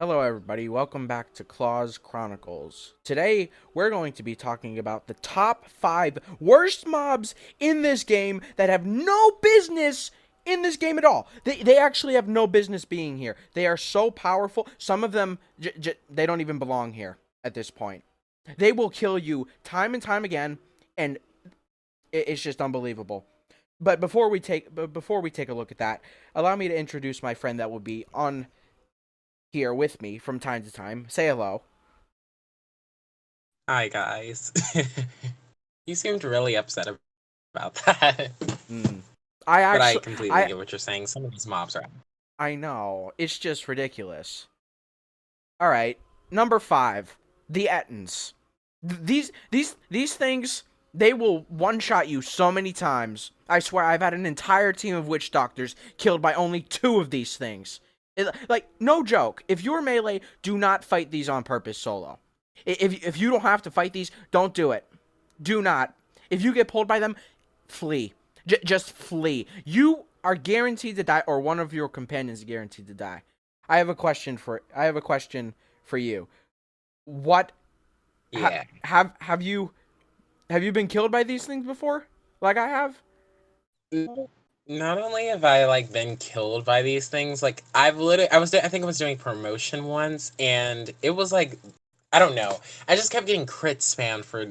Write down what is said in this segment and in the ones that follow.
Hello everybody, welcome back to Claws Chronicles. Today, we're going to be talking about the top 5 worst mobs in this game that have no business in this game at all. They actually have no business being here. They are so powerful, some of them, they don't even belong here at this point. They will kill you time and time again, and it's just unbelievable. But before we take a look at that, allow me to introduce my friend that will be on here with me from time to time. Say hello. Hi guys. You seemed really upset about that. Mm. I But I actually, completely I, get what you're saying. Some of these mobs are. I know it's just ridiculous. All right, number 5, the Ettins. These things, they will one shot you so many times. I swear, I've had an entire team of witch doctors killed by only 2 of these things. Like, no joke. If you're melee, do not fight these on purpose solo. If you don't have to fight these, don't do it. Do not. If you get pulled by them, flee. Just flee. You are guaranteed to die, or one of your companions is guaranteed to die. I have a question for you. What Yeah. have you been killed by these things before? Like I have? Not only have I been killed by these things, I think I was doing promotion once, and it was I don't know. I just kept getting crit spam for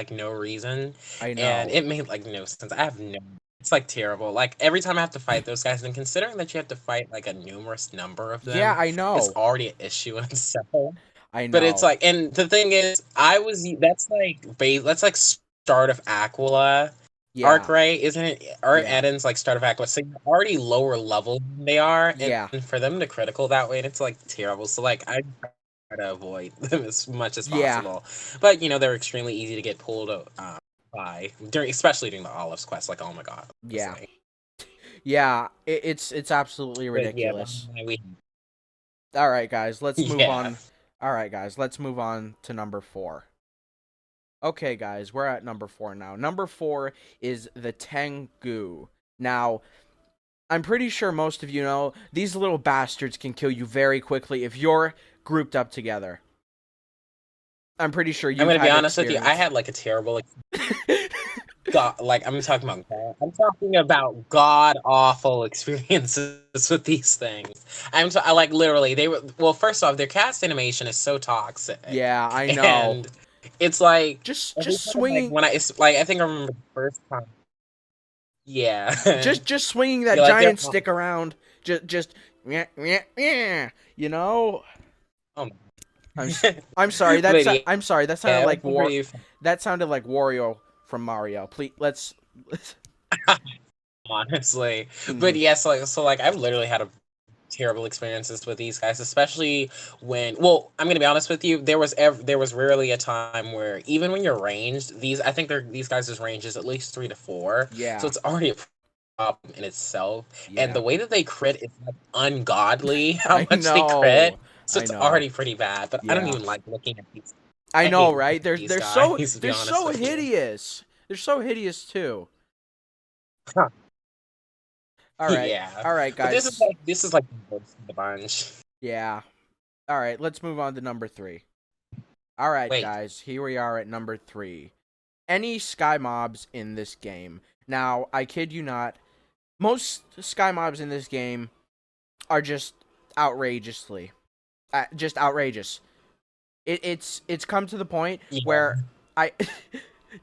no reason, I and know. it made no sense. I have no. It's terrible. Like every time I have to fight those guys, and considering that you have to fight a numerous number of Yeah, them, I it's know. already an issue in itself. I But it's know. and the thing is, that's like start of Aquila arc, Yeah. right? Isn't it? Or Yeah. Eden's start of Aquila, so you're already lower level than they are, and Yeah. for them to critical that way, it's terrible. So I try to avoid them as much as Yeah. possible. But they're extremely easy to get pulled by especially during the Olives quest. Like, oh my god, Yeah. honestly. Yeah. It's absolutely But yeah, ridiculous. we All right, guys, let's move yeah. on. All right, guys, let's move on to number 4. Okay, guys, we're at number 4 now. Number 4 is the Tengu. Now, I'm pretty sure most of you know these little bastards can kill you very quickly if you're grouped up together. I'm pretty sure I'm you've gonna be had honest with you. I experience. had a terrible God, I'm talking about god awful experiences with these things. I literally they were well. First off, their cast animation is so toxic, Yeah, I know. and it's like every Just time swinging when it's I think I remember the first time. Yeah, just swinging that you're they're giant stick around. Just you know. oh I'm my. I'm sorry. But I'm sorry. That sounded yeah, like that's pretty fun, That sounded like Wario from Mario. Please, let's. honestly. But Mhm. yes, I've literally had a terrible experiences with these guys, especially when. Well, I'm gonna be honest with you. There was rarely a time where even when you're ranged, I think these guys' range is at least 3 to 4, so Yeah, it's already a problem in itself. And the yeah. way that they crit is ungodly. How I much they crit, know. so I it's know. already pretty bad. But I don't Yeah. even like looking at these. I I know, hate looking right? at these guys. To be They're honest so with you. hideous. They're so hideous too. All right. Yeah, All right, but guys. this is the worst of the bunch. Yeah. All right, let's move on to number 3. All right, Wait. guys. Here we are at number 3. Any sky mobs in this game. Now, I kid you not, most sky mobs in this game are outrageously just outrageous. It's come to the point Yeah. where I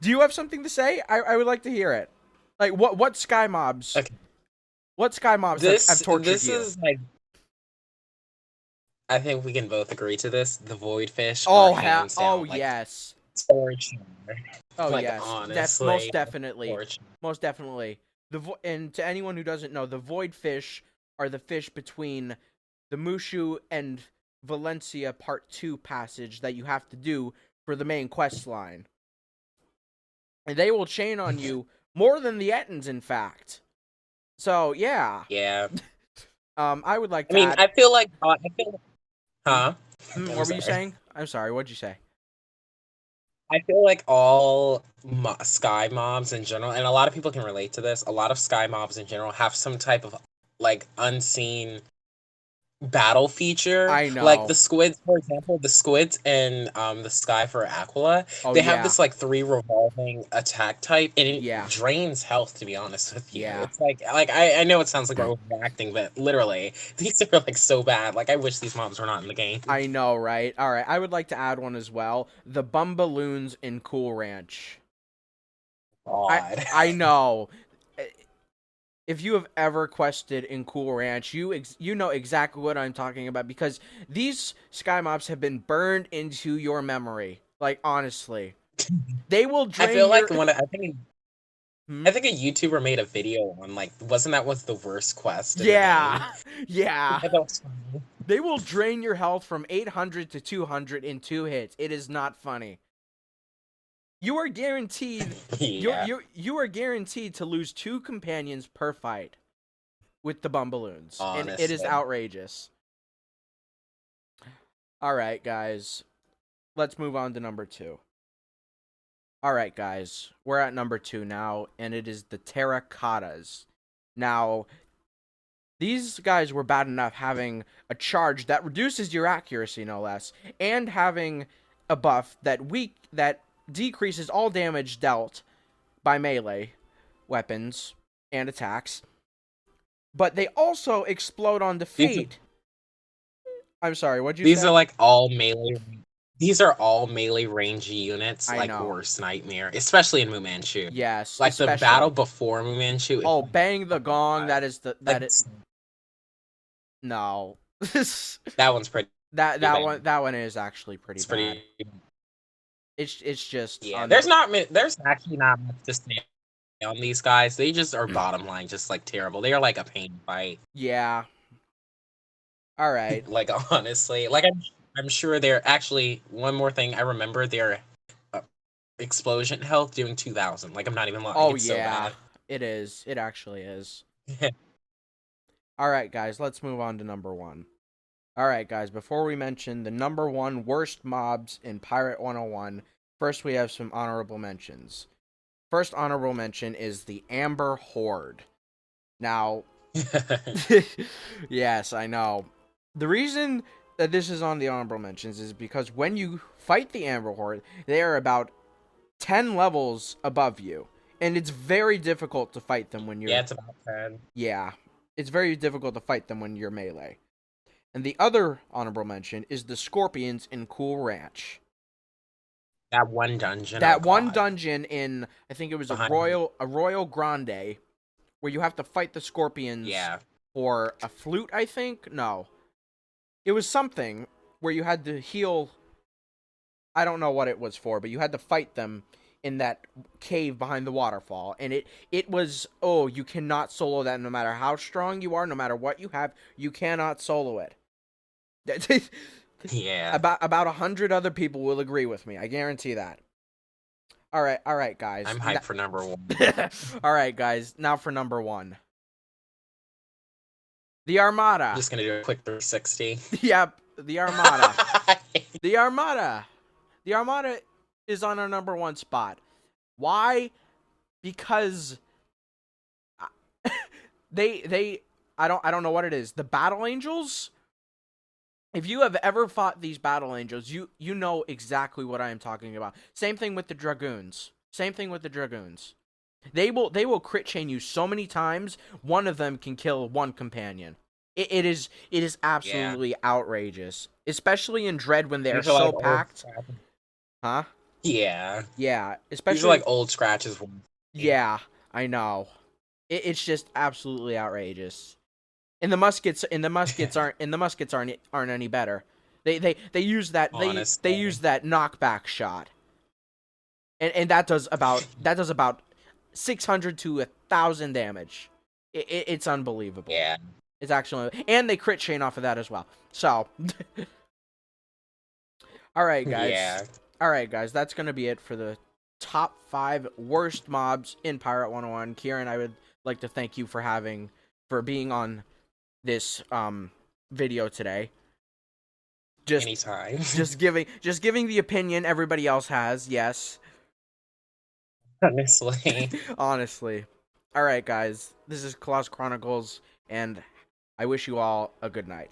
do you have something to say? I would like to hear it. Like Okay. what sky mobs have tortured This you? is I think we can both agree to this. The void fish are hands Oh down yes. torture. Oh yes. Most Honestly, definitely. torture. Most definitely. And to anyone who doesn't know, the void fish are the fish between the Mushu and Valencia Part 2 passage that you have to do for the main quest line. And they will chain on you more than the Ettins, in fact. So, yeah. Yeah. I would like I to mean, add. I feel Hmm? huh? I'm What were you sorry. saying? I'm sorry, what'd you say? I feel like all sky mobs in general, and a lot of people can relate to this. A lot of sky mobs in general have some type of unseen battle feature. I Like know. the squids, for example, the squids in the sky for Aquila, Oh they have yeah. this like 3 revolving attack type, and it Yeah. drains health. To be honest with you, Yeah. it's like I know it sounds like we're overreacting, but literally these are like so bad. Like I wish these mobs were not in the game. I know, right? All right. I would like to add one as well. The Bumballoons in Cool Ranch. I God. I know. If you have ever quested in Cool Ranch, you know exactly what I'm talking about, because these sky mobs have been burned into your memory. Like, honestly, they will I drain feel like your. when Hmm? I think a YouTuber made a video on like wasn't that was the worst quest in the Yeah, game? yeah. Yeah, that was funny. They will drain your health from 800 to 200 in 2 hits. It is not funny. You are guaranteed. Yeah. You are guaranteed to lose 2 companions per fight with the Bumballoons, and it is Honestly. outrageous. All right, guys. Let's move on to number 2. All right, guys. We're at number 2 now, and it is the Terracottas. Now, these guys were bad enough having a charge that reduces your accuracy, no less, and having a buff that decreases all damage dealt by melee weapons and attacks. But they also explode on These defeat. I'm sorry, what'd you These say? are like all melee. These are all melee range units, I like know. worst nightmare, especially in Mumanchu. Yes, Like the battle especially. before Mumanchu. Oh, bang the Oh my gong. god! That is the Like that it. No, that one's pretty bad. that one is actually pretty It's bad. pretty. It's just Yeah, there's actually not much to say on these guys. They just are bottom line, just like terrible. They are like a pain to fight. Yeah. All right. Like honestly, like I'm sure they're actually one more thing I remember their uh, explosion health doing 2,000. Like I'm not even lying. Oh It's so yeah, bad. it is. It actually is. All right, guys. Let's move on to number 1. All right, guys. Before we mention the number 1 worst mobs in Pirate 101, first we have some honorable mentions. First honorable mention is the Amber Horde. Now, yes, I know. The reason that this is on the honorable mentions is because when you fight the Amber Horde, they are about 10 levels above you. And it's very difficult to fight them when you're. Yeah, it's about 10. Yeah. It's very difficult to fight them when you're melee. And the other honorable mention is the Scorpions in Cool Ranch. That one dungeon, oh That one god. dungeon in, I think it was Behind a Royal Grande, where you have to fight the Scorpions Yeah. for a flute, I think? No. It was something where you had to heal. I don't know what it was for, but you had to fight them in that cave behind the waterfall. And it was, oh, you cannot solo that no matter how strong you are, no matter what you have, you cannot solo it. Yeah. About 100 other people will agree with me. I guarantee that. All right, guys. I'm hyped for number 1. All right, guys. Now for number 1. The Armada. I'm just gonna do a quick 360. Yep, the Armada. The Armada. The Armada is on our number 1 spot. Why? Because they I don't know what it is. The Battle Angels. If you have ever fought these Battle Angels, you know exactly what I am talking about. Same thing with the Dragoons. They will crit chain you so many times, one of them can kill one companion. It is absolutely outrageous, especially in Dread when they are so packed. Huh? Yeah. Yeah, These especially are like old scratches. Yeah, I know. It's just absolutely outrageous. And the muskets aren't any better. They use that they use that knockback shot. And that does about 600 to 1,000 damage. It's unbelievable. Yeah. It's actually, and they crit chain off of that as well. So, all right, guys. Yeah. All right, guys. That's gonna be it for the top 5 worst mobs in Pirate 101. Kieran, I would like to thank you for being on this video today. Anytime. just giving the opinion everybody else has. Yes. Honestly. Honestly. All right, guys. This is Colossus Chronicles, and I wish you all a good night.